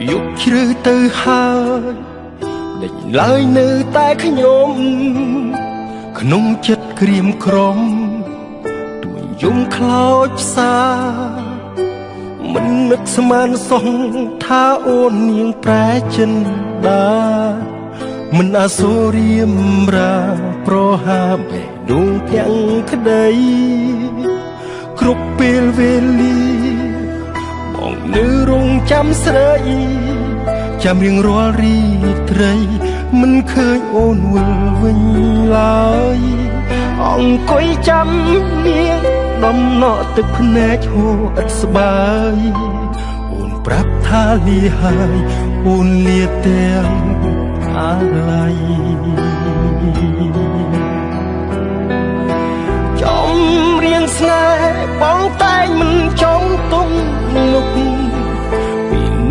ยุคជ្រៅទៅហើយដេញឡើយនៅតែខ្ញុំក្នុងចិត្តក្រៀមក្រំទួញយំខ្លោចផ្សាមិននឹកស្មានសោះថាអូននាងប្រែចិនដាមិនអាសូររៀមរាប្រហាបេះដូងទាំងក្តីគ្រប់ពេលវេលាបងនៅរងចាំស្រីចាំរៀងរាល់រីត្រីមិនឃើញអូនវិលវិញឡើយអង្គុយចាំនាងដំណក់ទឹកភ្នែកហូរឥតស្បើយអូនប្រាប់ថាលាហើយអូនលាទាំងអាឡ័យចំរៀងស្នេហ៍បងតែងមិនចង់ទុំមុខពី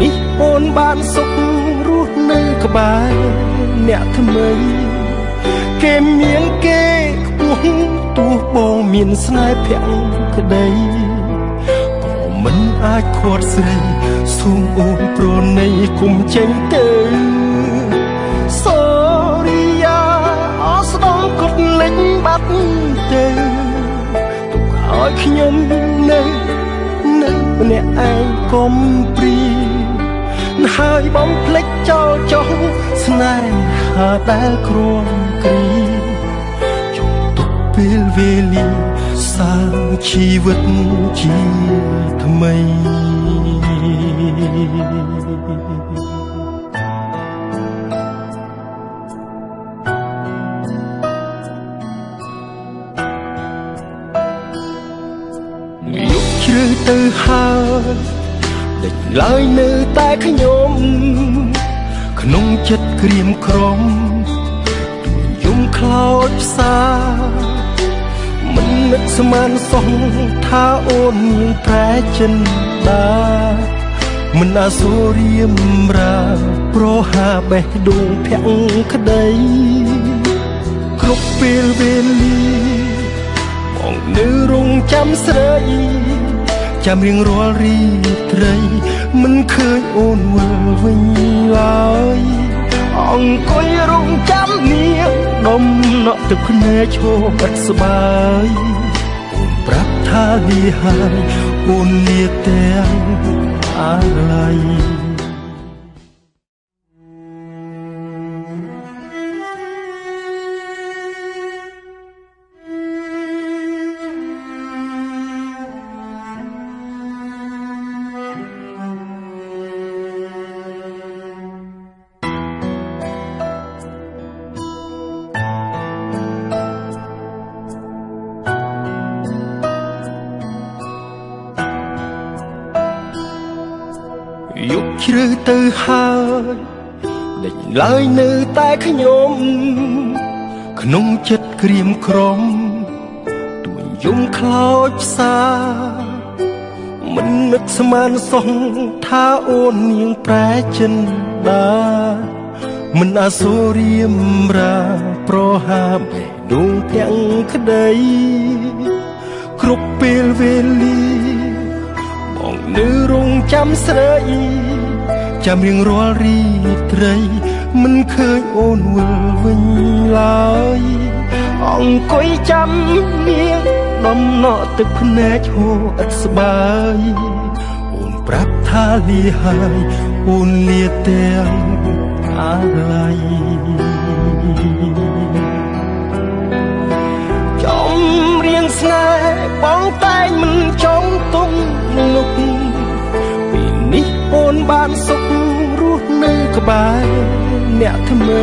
នេះអូនបានសុខរស់នៅក្បែរអ្នកថ្មីគេមានគេខ្ពស់ទោះបងមានស្នេហ៍ភាំងក្តីក៏មិនអាចខាត់ស្រីសូមអូនប្រណីគុំចេញទៅសូរិយាអស្ដំកត់លេចបាត់ទៅទុកឲ្យខ្ញុំនៅម្នាក់ឯងកុំព្រីហើយបំភ្លេចចោលចុះស្នេហាដែលគ្រាំគ្រីចុងទុកពេលវេលាសាងជីវិតជាថ្មីយុគជ្រៅទៅហើយដេញឡើយនៅតែខ្ញុំក្នុងចិត្តក្រៀមក្រំទួញយំខ្លោចផ្សាមិននឹកស្មានសោះថាអូននាងប្រែចិនដាមិនអាសូររៀមរាប្រហាបេះដូងភាំងក្តីគ្រប់ពេលវេលាបងនៅរងចាំស្រីចាំរៀងរាល់រីត្រីមិនឃើញអូនវិលវិញឡើយអង្គុយរងចាំនាងដំណក់ទឹកភ្នែកឈោបិទស្បើយអូនប្រាប់ថាលាហើយអូនលាទាំងអាឡ័យយុគជ្រៅទៅហើយដេញឡើយនៅតែខ្ញុំក្នុងចិត្តក្រៀមក្រំទួញយំខ្លោចផ្សាមិននឹកស្មានសោះថាអូននាងប្រែចិនដាមិនអាសូររៀមរាប្រហាបេះដូងទាំងក្តីគ្រប់ពេលវេលាបងនៅរងចាំស្រីចាំរៀងរាល់រីត្រីមិនឃើញអូនវិលវិញឡើយអង្គុយចាំនាងដំណក់ទឹកភ្នែកហូរឥតស្បើយអូនប្រាប់ថាលាហើយអូនលាទាំងអាឡ័យចំរៀងស្នេហ៍បងតែងមិនចង់ទុំមុខពីនេះអូនបានសុខរស់នៅក្បែរអ្នកថ្មី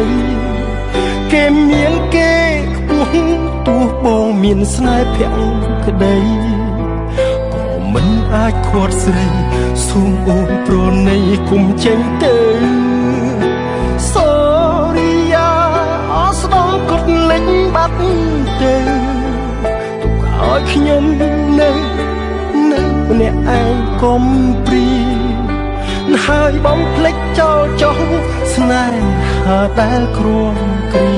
គេមានគេខ្ពស់ទោះបងមានស្នេហ៍ភាំងក្តីក៏មិនអាចខាត់ស្រីសូមអូនប្រណីគុំចេញទៅសូរិយាអស្ដំកត់លេចបាត់ទៅទុកឲ្យខ្ញុំនៅម្នាក់ឯងកុំព្រីហើយបំភ្លេចចោលចុះស្នេហាដែលគ្រាំគ្រី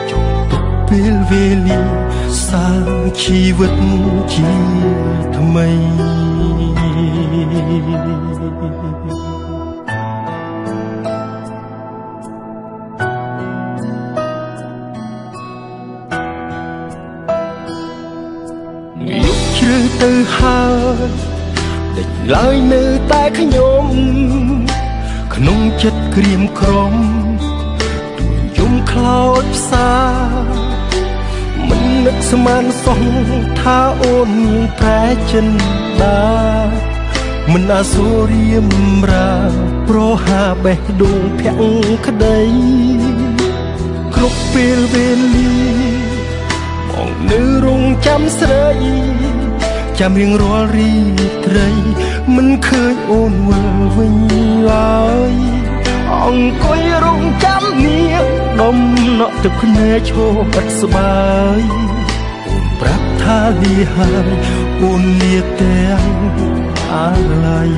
ចុងទុកពេលវេលាសាងជីវិតជាថ្មី ឡើយនៅតែខ្ញុំក្នុងចិត្តក្រៀមក្រំទួញយំខ្លោចផ្សាមិននឹកស្មានសោះថាអូនប្រែចិនដាមិនអាសូររៀមរាប្រហាបេះដូងភក្តីគ្រប់ពេលវេលាបងនៅរងចាំស្រីចាំរៀងរាល់រីត្រីមិនឃើញអូនវិលវិញឡើយអង្គុយរងចាំនាងដុំណក់ទឹកភ្នែកឈោបិទស្បើយអូនប្រាប់ថាលាហើយអូនលាទាំងអាឡ័យ